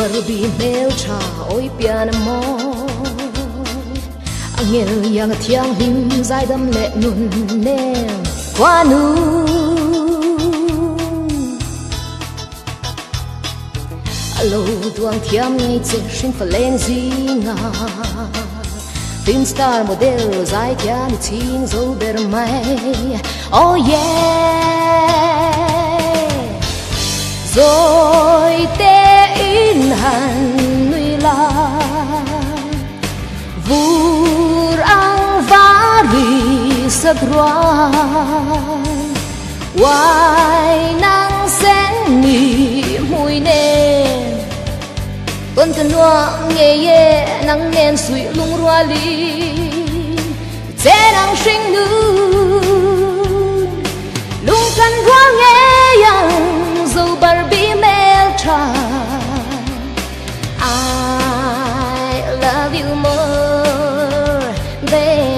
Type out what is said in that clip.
Barbie mel cha oi pian mo angel yang thiang him zai dam le nun nem qua nu alo tuang thiam ngay che shin fa len zinga film star model zai thiam ching zo ber mai oh yeah rồi te in han nuôi la vur ang vari sắc roan wai nang sen ni mùi nè tuần thân loa nghe ye nang nen suy lung roa li che nang sinh nu lung thân roa nghe yang dâu Barbie mel cha I love you more than